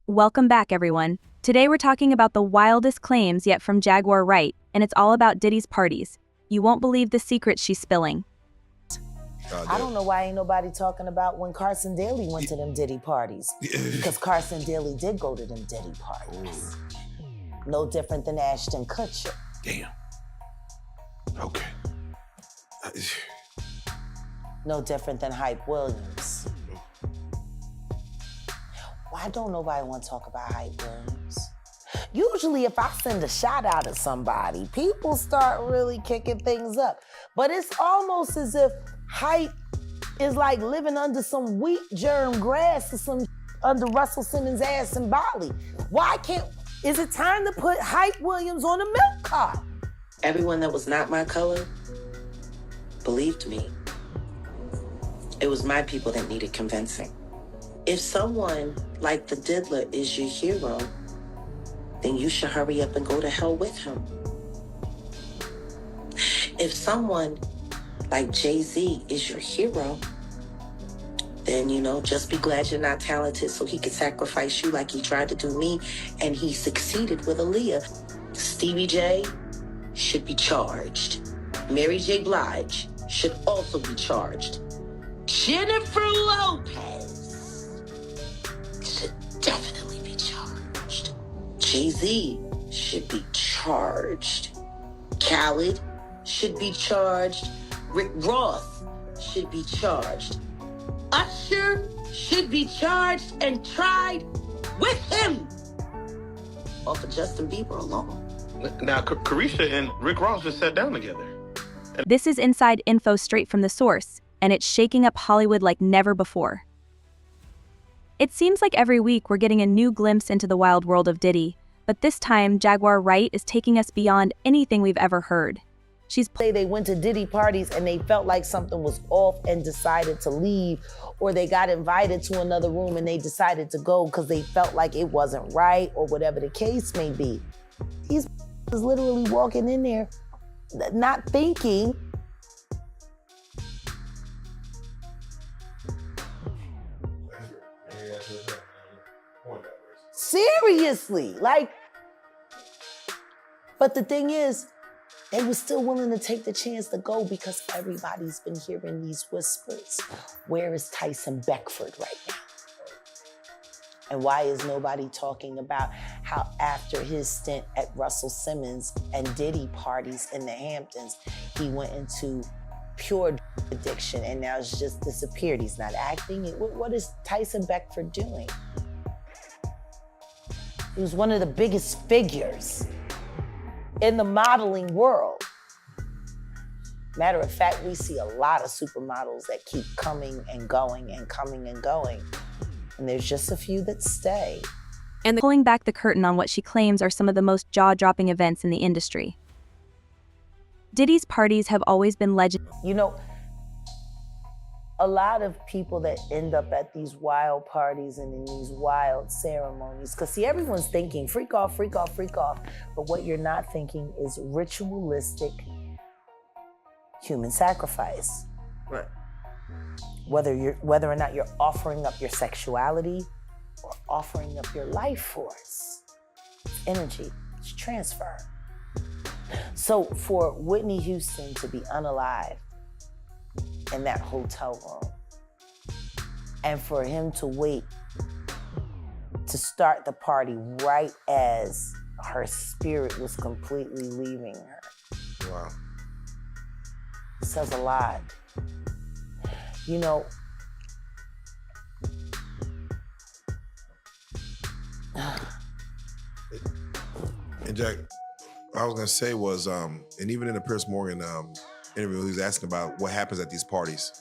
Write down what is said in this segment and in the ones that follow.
Welcome back, everyone. Today we're talking about the wildest claims yet from Jaguar Wright, and it's all about Diddy's parties. You won't believe the secrets she's spilling. I don't know why ain't nobody talking about when Carson Daly went to them Diddy parties. Because Carson Daly did go to them Diddy parties. No different than Ashton Kutcher. Damn. Okay. No different than Hype Williams. Why don't nobody want to talk about Hype Williams? Usually if I send a shout out to somebody, people start really kicking things up. But it's almost as if Hype is like living under some wheat germ grass or some under Russell Simmons' ass in Bali. Is it time to put Hype Williams on a milk cart? Everyone that was not my color believed me. It was my people that needed convincing. If someone like the Diddler is your hero, then you should hurry up and go to hell with him. If someone like Jay-Z is your hero, then, just be glad you're not talented so he could sacrifice you like he tried to do me, and he succeeded with Aaliyah. Stevie J should be charged. Mary J. Blige should also be charged. Jennifer Lopez should definitely be charged. Jay-Z should be charged. Khaled should be charged. Rick Ross should be charged. Usher should be charged and tried with him. Or for Justin Bieber alone. Now, Carisha and Rick Ross just sat down together. This is inside info straight from the source, and it's shaking up Hollywood like never before. It seems like every week we're getting a new glimpse into the wild world of Diddy, but this time Jaguar Wright is taking us beyond anything we've ever heard. They went to Diddy parties and they felt like something was off and decided to leave, or they got invited to another room and they decided to go because they felt like it wasn't right, or whatever the case may be. These is literally walking in there, not thinking. Seriously, but the thing is, they were still willing to take the chance to go because everybody's been hearing these whispers. Where is Tyson Beckford right now? And why is nobody talking about how after his stint at Russell Simmons and Diddy parties in the Hamptons, he went into pure addiction and now it's just disappeared. He's not acting. What is Tyson Beckford doing? He was one of the biggest figures in the modeling world. Matter of fact, we see a lot of supermodels that keep coming and going and coming and going. And there's just a few that stay. And pulling back the curtain on what she claims are some of the most jaw-dropping events in the industry. Diddy's parties have always been legendary. A lot of people that end up at these wild parties and in these wild ceremonies, because see, everyone's thinking freak off, freak off, freak off. But what you're not thinking is ritualistic human sacrifice. Right. Whether or not you're offering up your sexuality or offering up your life force. It's energy, it's transfer. So for Whitney Houston to be unalive in that hotel room, and for him to wait to start the party right as her spirit was completely leaving her. Wow. Says a lot. And Jack, what I was gonna say was, and even in the Piers Morgan interview, he was asking about what happens at these parties.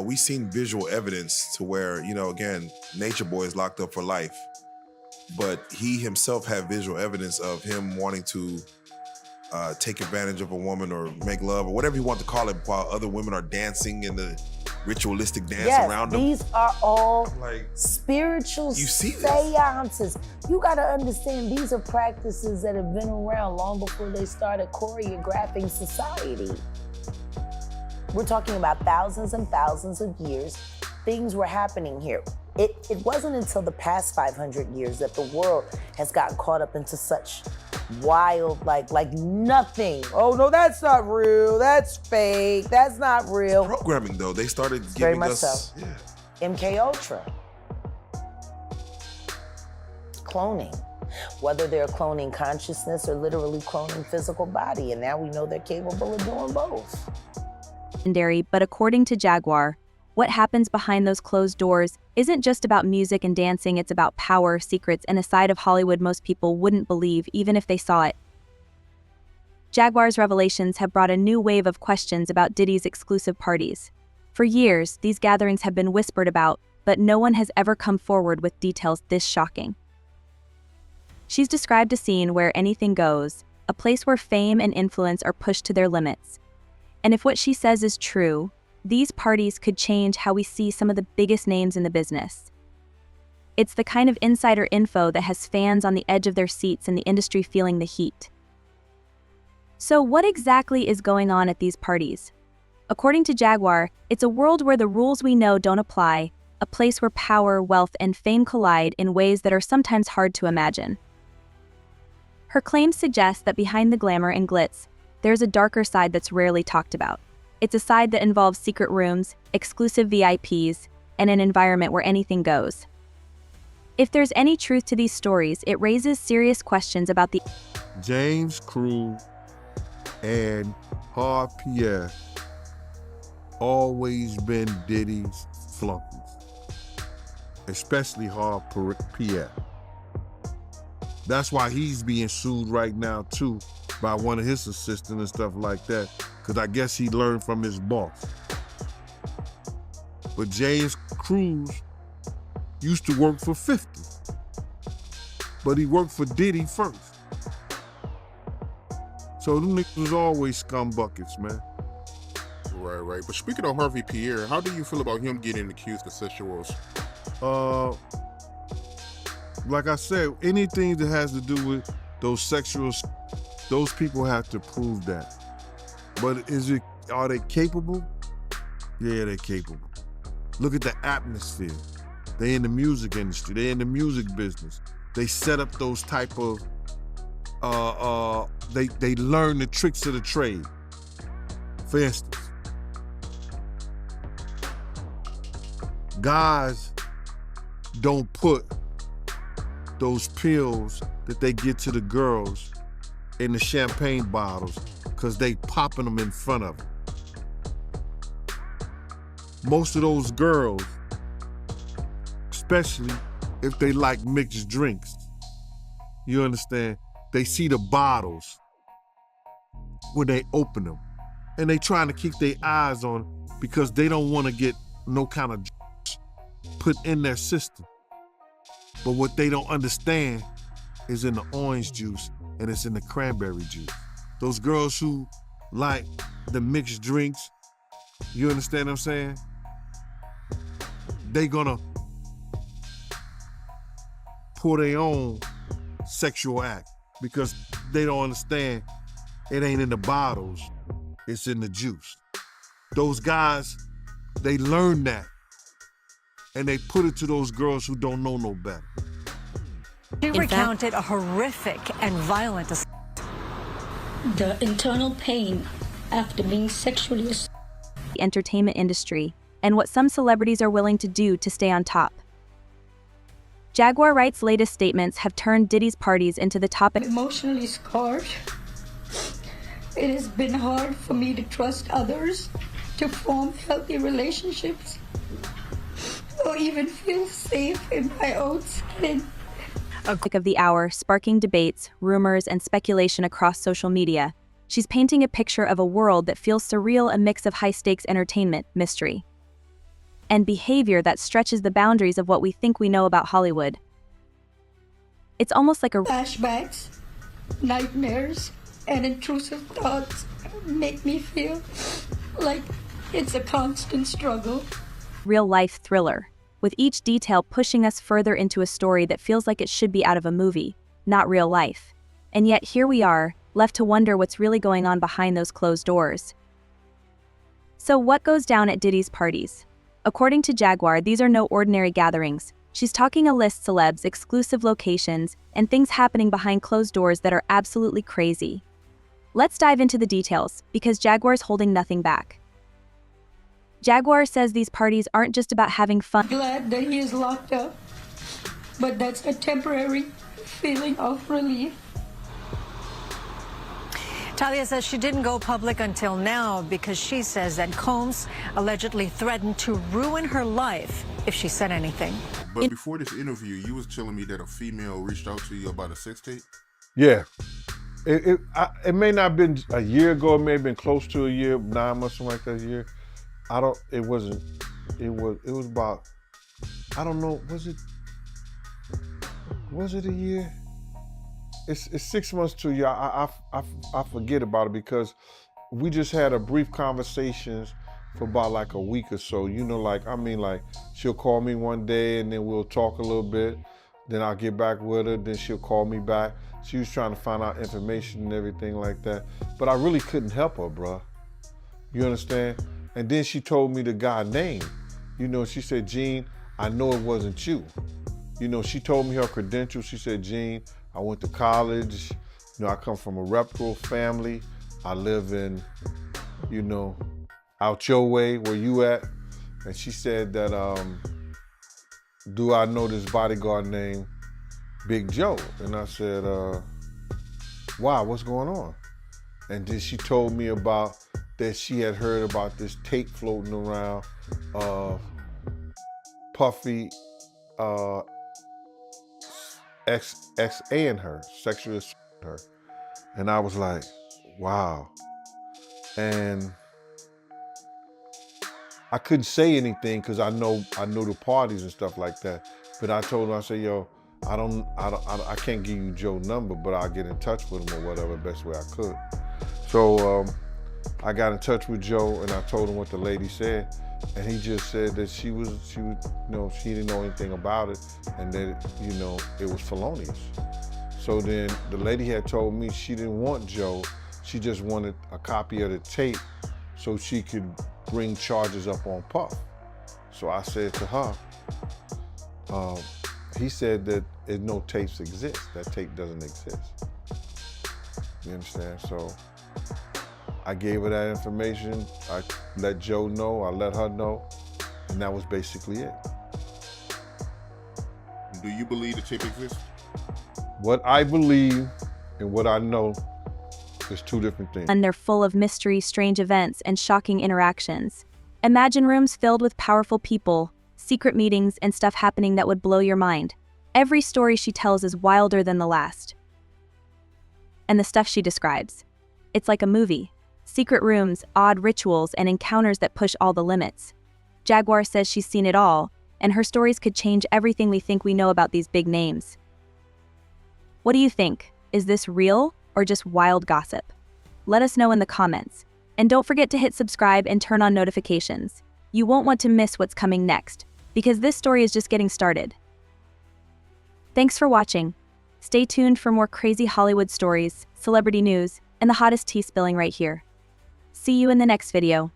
We've seen visual evidence to where, again, Nature Boy is locked up for life, but he himself had visual evidence of him wanting to take advantage of a woman or make love or whatever you want to call it while other women are dancing in the ritualistic dance around them. These are all spiritual seances. You gotta understand, these are practices that have been around long before they started choreographing society. We're talking about thousands and thousands of years. Things were happening here. It wasn't until the past 500 years that the world has gotten caught up into such wild, like nothing. Oh no, that's not real. That's fake. That's not real. Programming though, they started Very giving much us. so. Yeah. MK Ultra. Cloning. Whether they're cloning consciousness or literally cloning physical body. And now we know they're capable of doing both. Legendary, but according to Jaguar, what happens behind those closed doors isn't just about music and dancing, it's about power, secrets, and a side of Hollywood most people wouldn't believe even if they saw it. Jaguar's revelations have brought a new wave of questions about Diddy's exclusive parties. For years, these gatherings have been whispered about, but no one has ever come forward with details this shocking. She's described a scene where anything goes, a place where fame and influence are pushed to their limits. And if what she says is true, these parties could change how we see some of the biggest names in the business. It's the kind of insider info that has fans on the edge of their seats and the industry feeling the heat. So what exactly is going on at these parties? According to Jaguar, it's a world where the rules we know don't apply, a place where power, wealth, and fame collide in ways that are sometimes hard to imagine. Her claims suggest that behind the glamour and glitz, there's a darker side that's rarely talked about. It's a side that involves secret rooms, exclusive VIPs, and an environment where anything goes. If there's any truth to these stories, it raises serious questions about the James Crew and Hard Pierre always been Diddy's flunkies, especially Hard Pierre. That's why he's being sued right now too by one of his assistants and stuff like that, because I guess he learned from his boss. But James Cruz used to work for 50, but he worked for Diddy first. So them niggas was always scumbuckets, man. Right. But speaking of Harvey Pierre, how do you feel about him getting accused of sexual assault? Like I said, anything that has to do with those those people have to prove that. But are they capable? Yeah, they're capable. Look at the atmosphere. They in the music industry, they in the music business. They set up those type of, they learn the tricks of the trade. For instance, guys don't put those pills that they get to the girls in the champagne bottles because they popping them in front of them. Most of those girls, especially if they like mixed drinks, you understand, they see the bottles when they open them and they trying to keep their eyes on it because they don't want to get no kind of put in their system. But what they don't understand is in the orange juice and it's in the cranberry juice. Those girls who like the mixed drinks, you understand what I'm saying? They gonna pull their own sexual act because they don't understand it ain't in the bottles, it's in the juice. Those guys, they learn that and they put it to those girls who don't know no better. She recounted a horrific and violent assault. The internal pain after being sexually assaulted. The entertainment industry and what some celebrities are willing to do to stay on top. Jaguar Wright's latest statements have turned Diddy's parties into the topic. Emotionally scarred. It has been hard for me to trust others, to form healthy relationships, or even feel safe in my own skin. Of the hour, sparking debates, rumors, and speculation across social media. She's painting a picture of a world that feels surreal, a mix of high-stakes entertainment, mystery, and behavior that stretches the boundaries of what we think we know about Hollywood. It's almost like a Flashbacks, nightmares, and intrusive thoughts make me feel like it's a constant struggle. Real-life thriller, with each detail pushing us further into a story that feels like it should be out of a movie, not real life. And yet here we are, left to wonder what's really going on behind those closed doors. So what goes down at Diddy's parties? According to Jaguar, these are no ordinary gatherings. She's talking a list celebs, exclusive locations, and things happening behind closed doors that are absolutely crazy. Let's dive into the details, because Jaguar's holding nothing back. Jaguar says these parties aren't just about having fun. Glad that he is locked up, but that's a temporary feeling of relief. Talia says she didn't go public until now because she says that Combs allegedly threatened to ruin her life if she said anything. But before this interview, you was telling me that a female reached out to you about a sex tape? Yeah. It may not have been a year ago, it may have been close to a year, 9 months, something like that, a year. It was about, I don't know, was it a year? It's 6 months to a year. I forget about it because we just had a brief conversations for about like a week or so. You know, like she'll call me one day and then we'll talk a little bit. Then I'll get back with her. Then she'll call me back. She was trying to find out information and everything like that. But I really couldn't help her, bruh. You understand? And then she told me the guy's name. You know, she said, Gene, I know it wasn't you. You know, she told me her credentials. She said, Gene, I went to college. You know, I come from a reputable family. I live in, you know, out your way, where you at. And she said that, do I know this bodyguard named Big Joe? And I said, why, what's going on? And then she told me about that she had heard about this tape floating around of Puffy ex-A-ing her, sexually assaulting her. And I was like, wow. And I couldn't say anything because I know the parties and stuff like that. But I told her, I said, yo, I can't give you Joe's number, but I'll get in touch with him or whatever, best way I could. So I got in touch with Joe and I told him what the lady said. And he just said that she didn't know anything about it and that, you know, it was felonious. So then the lady had told me she didn't want Joe, she just wanted a copy of the tape so she could bring charges up on Puff. So I said to her, he said that no tapes exist, that tape doesn't exist. You understand? So I gave her that information. I let Joe know, I let her know, and that was basically it. Do you believe the tape exists? What I believe and what I know is two different things. And they're full of mystery, strange events, and shocking interactions. Imagine rooms filled with powerful people, secret meetings, and stuff happening that would blow your mind. Every story she tells is wilder than the last. And the stuff she describes, it's like a movie. Secret rooms, odd rituals, and encounters that push all the limits. Jaguar says she's seen it all, and her stories could change everything we think we know about these big names. What do you think? Is this real or just wild gossip? Let us know in the comments. And don't forget to hit subscribe and turn on notifications. You won't want to miss what's coming next, because this story is just getting started. Thanks for watching. Stay tuned for more crazy Hollywood stories, celebrity news, and the hottest tea spilling right here. See you in the next video.